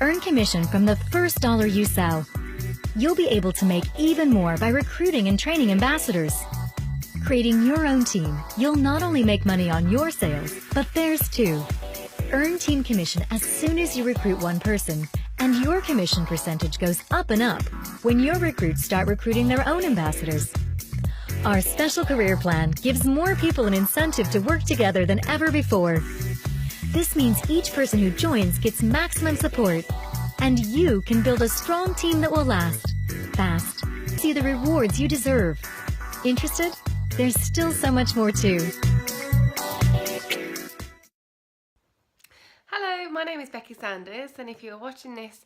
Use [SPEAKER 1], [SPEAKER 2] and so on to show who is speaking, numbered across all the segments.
[SPEAKER 1] Earn commission from the first dollar you sell. You'll be able to make even more by recruiting and training ambassadors. Creating your own team, you'll not only make money on your sales, but theirs too. Earn team commission as soon as you recruit one person, and your commission percentage goes up and up when your recruits start recruiting their own ambassadors. Our special career plan gives more people an incentive to work together than ever before. This means each person who joins gets maximum support, and you can build a strong team that will last, fast. See the rewards you deserve. Interested? There's still so much more too.
[SPEAKER 2] Hello, my name is Becky Sanders, and if you're watching this,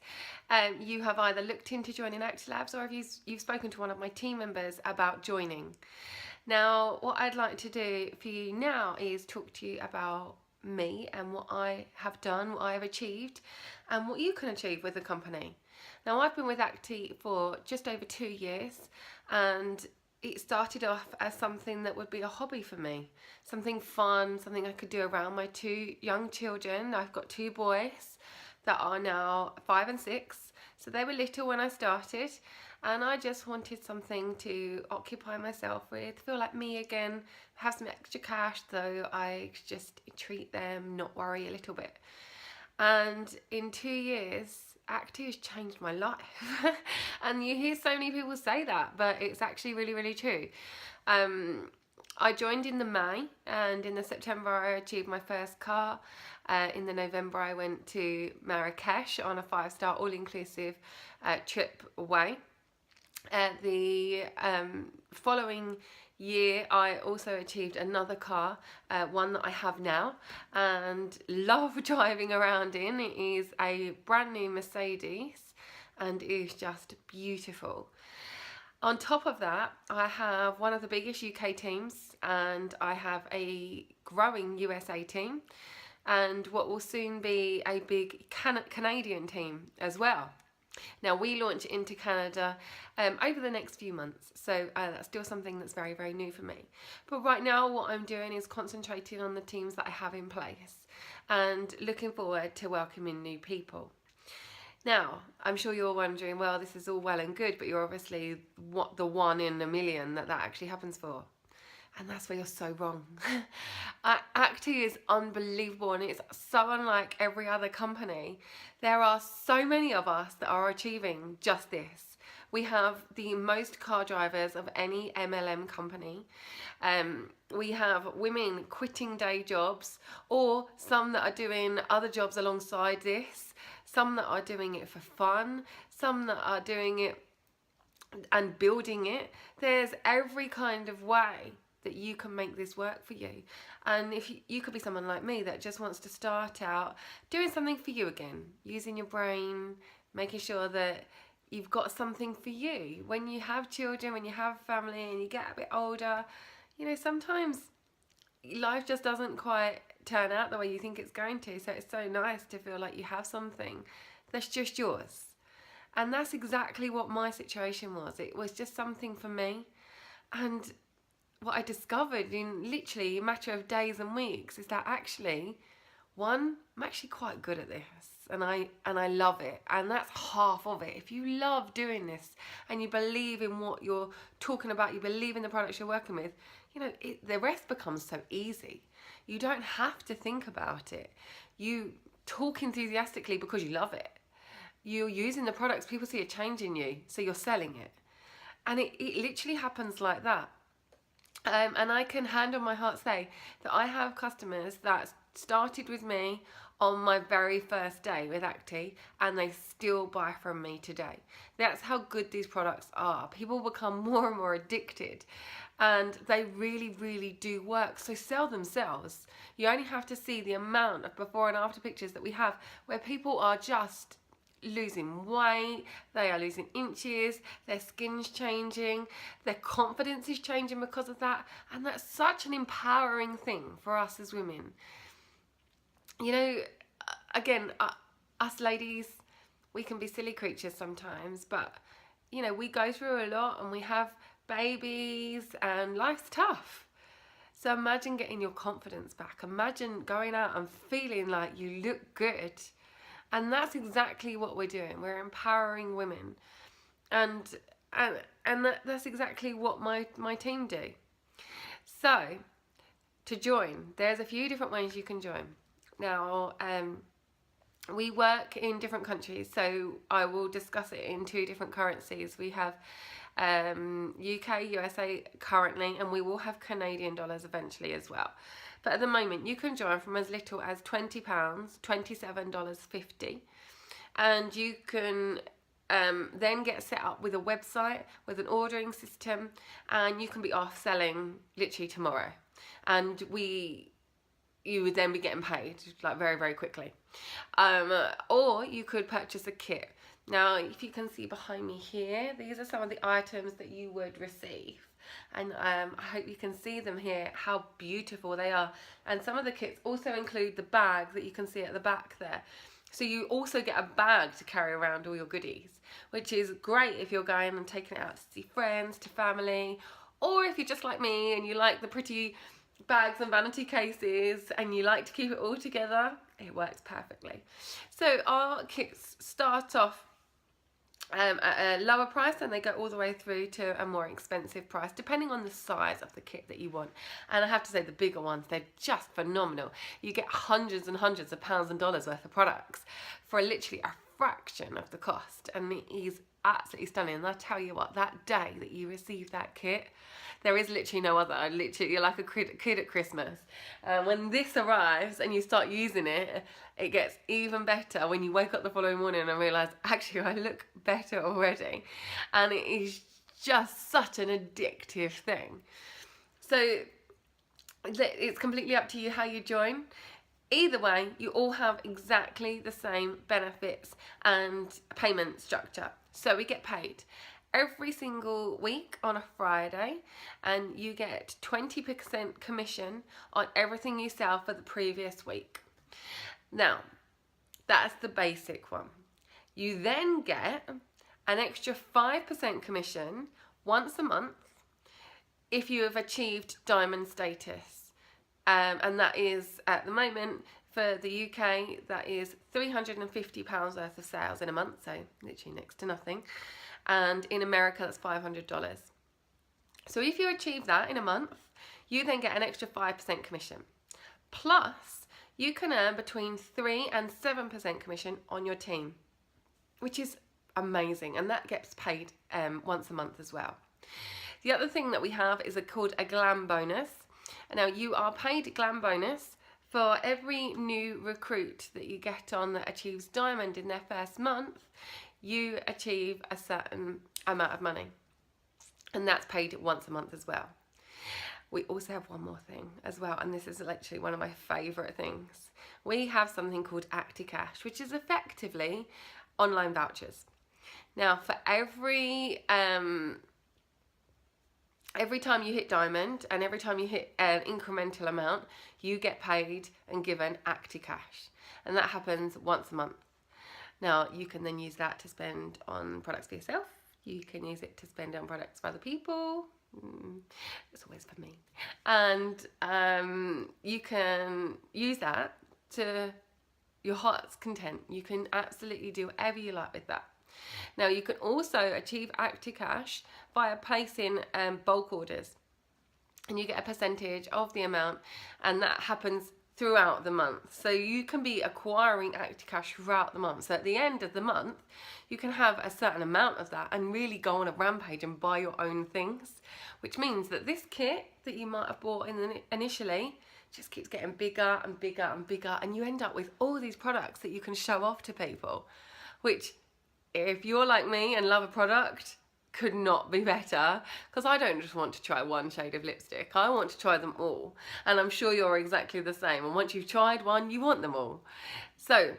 [SPEAKER 2] you have either looked into joining Acti Labs or if you've spoken to one of my team members about joining. Now, what I'd like to do for you now is talk to you about me and what I have done, what I have achieved, and what you can achieve with the company. Now, I've been with Acti for just over 2 years, and it started off as something that would be a hobby for me, something fun, something I could do around my 2 young children. I've got 2 boys that are now 5 and 6, so they were little when I started, and I just wanted something to occupy myself with, feel like me again, have some extra cash so I could just treat them, not worry a little bit. And in 2 years, Acti has changed my life. And you hear so many people say that, but it's actually really, really true. I joined in the May, and in the September I achieved my first car. In the November I went to Marrakesh on a 5-star all-inclusive trip away. The following year I also achieved another car, one that I have now and love driving around in. It is a brand new Mercedes and is just beautiful. On top of that, I have one of the biggest UK teams, and I have a growing USA team, and what will soon be a big Canadian team as well. Now, we launch into Canada over the next few months, so that's still something that's very, very new for me. But right now what I'm doing is concentrating on the teams that I have in place and looking forward to welcoming new people. Now, I'm sure you're wondering, well, this is all well and good, but you're obviously the 1 in a million that actually happens for. And that's where you're so wrong. Acti is unbelievable, and it's so unlike every other company. There are so many of us that are achieving just this. We have the most car drivers of any MLM company. We have women quitting day jobs, or some that are doing other jobs alongside this, some that are doing it for fun, some that are doing it and building it. There's every kind of way that you can make this work for you. And if you could be someone like me that just wants to start out doing something for you again, using your brain, making sure that you've got something for you. When you have children, when you have family and you get a bit older, you know, sometimes life just doesn't quite turn out the way you think it's going to. So it's so nice to feel like you have something that's just yours. And that's exactly what my situation was. It was just something for me. And what I discovered in literally a matter of days and weeks is that actually, one, I'm actually quite good at this, and I love it, and that's half of it. If you love doing this and you believe in what you're talking about, you believe in the products you're working with, you know, the rest becomes so easy. You don't have to think about it. You talk enthusiastically because you love it. You're using the products, people see a change in you, so you're selling it. And it literally happens like that. And I can hand on my heart say that I have customers that started with me on my very first day with Acti, and they still buy from me today. That's how good these products are. People become more and more addicted, and they really, really do work. So sell themselves. You only have to see the amount of before and after pictures that we have where people are just losing weight, they are losing inches, their skin's changing, their confidence is changing because of that, and that's such an empowering thing for us as women. You know, again, us ladies, we can be silly creatures sometimes, but you know, we go through a lot and we have babies and life's tough. So imagine getting your confidence back. Imagine going out and feeling like you look good And that's exactly what we're doing. We're empowering women. And that's exactly what my team do. So, to join, there's a few different ways you can join. Now, we work in different countries, so I will discuss it in 2 different currencies. We have UK, USA currently, and we will have Canadian dollars eventually as well. But at the moment, you can join from as little as £20, $27.50, and you can then get set up with a website, with an ordering system, and you can be off selling literally tomorrow. And you would then be getting paid like very, very quickly. Or you could purchase a kit. Now, if you can see behind me here, these are some of the items that you would receive. And I hope you can see them here, how beautiful they are. And some of the kits also include the bag that you can see at the back there. So you also get a bag to carry around all your goodies, which is great if you're going and taking it out to see friends, to family, or if you're just like me and you like the pretty bags and vanity cases and you like to keep it all together, it works perfectly. So our kits start off at a lower price, and they go all the way through to a more expensive price depending on the size of the kit that you want. And I have to say, the bigger ones, they're just phenomenal. You get hundreds and hundreds of pounds and dollars worth of products for literally a fraction of the cost, and it is absolutely stunning. And I tell you what, that day that you receive that kit, there is literally no other. Literally, you're like a kid at Christmas. When this arrives and you start using it, it gets even better when you wake up the following morning and realise, actually, I look better already. And it is just such an addictive thing. So it's completely up to you how you join. Either way, you all have exactly the same benefits and payment structure. So we get paid every single week on a Friday, and you get 20% commission on everything you sell for the previous week. Now, that's the basic one. You then get an extra 5% commission once a month if you have achieved diamond status. And that is, at the moment, for the UK, that is £350 worth of sales in a month, so literally next to nothing. And in America, that's $500. So if you achieve that in a month, you then get an extra 5% commission. Plus, you can earn between 3 and 7% commission on your team, which is amazing, and that gets paid once a month as well. The other thing that we have is called a glam bonus. Now, you are paid glam bonus for every new recruit that you get on that achieves diamond in their first month. You achieve a certain amount of money, and that's paid once a month as well. We also have one more thing as well, and this is literally one of my favourite things. We have something called Acti Cash, which is effectively online vouchers. Now, for every time you hit diamond and every time you hit an incremental amount, you get paid and given Acti Cash, and that happens once a month. Now, you can then use that to spend on products for yourself. You can use it to spend on products for other people. It's always for me. And you can use that to your heart's content. You can absolutely do whatever you like with that. Now, you can also achieve Acti Cash by placing bulk orders, and you get a percentage of the amount, and that happens throughout the month. So you can be acquiring Acti Cash throughout the month. So at the end of the month, you can have a certain amount of that and really go on a rampage and buy your own things, which means that this kit that you might have bought initially just keeps getting bigger and bigger and bigger, and you end up with all these products that you can show off to people, which, if you're like me and love a product, could not be better, because I don't just want to try one shade of lipstick. I want to try them all, and I'm sure you're exactly the same, and once you've tried one, you want them all. So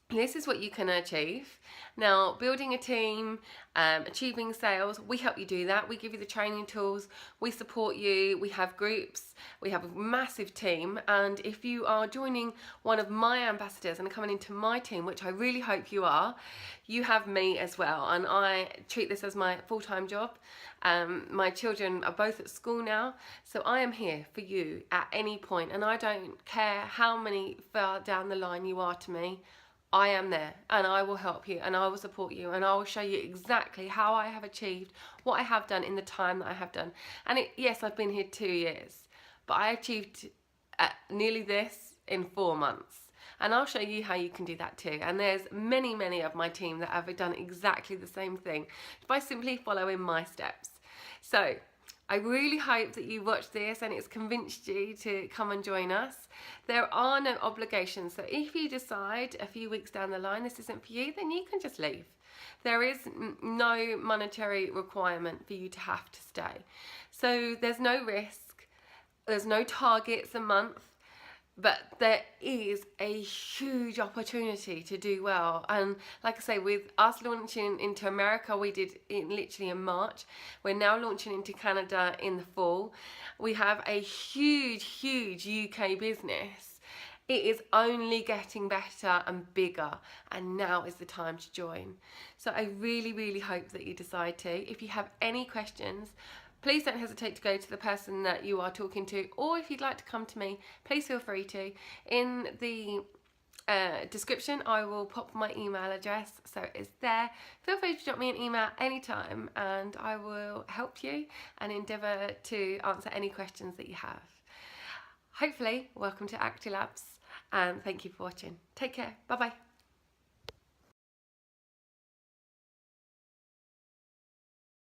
[SPEAKER 2] this is what you can achieve. Now, building a team, achieving sales, we help you do that. We give you the training tools, we support you, we have groups, we have a massive team, and if you are joining one of my ambassadors and coming into my team, which I really hope you are, you have me as well, and I treat this as my full-time job. My children are both at school now, so I am here for you at any point, and I don't care how many far down the line you are to me. I am there, and I will help you, and I will support you, and I will show you exactly how I have achieved what I have done in the time that I have done. And yes, I've been here 2 years, but I achieved nearly this in 4 months. And I'll show you how you can do that too. And there's many of my team that have done exactly the same thing by simply following my steps. So I really hope that you watched this and it's convinced you to come and join us. There are no obligations, so if you decide a few weeks down the line this isn't for you, then you can just leave. There is no monetary requirement for you to have to stay. So there's no risk, there's no targets a month, but there is a huge opportunity to do well. And like I say, with us launching into America, we did it literally in March. We're now launching into Canada in the fall. We have a huge UK business. It is only getting better and bigger, and now is the time to join. So I really hope that you decide to. If you have any questions, please don't hesitate to go to the person that you are talking to, or if you'd like to come to me, please feel free to. In the description, I will pop my email address, so it's there. Feel free to drop me an email anytime, and I will help you and endeavour to answer any questions that you have. Hopefully, welcome to Acti Labs, and thank you for watching. Take care. Bye bye.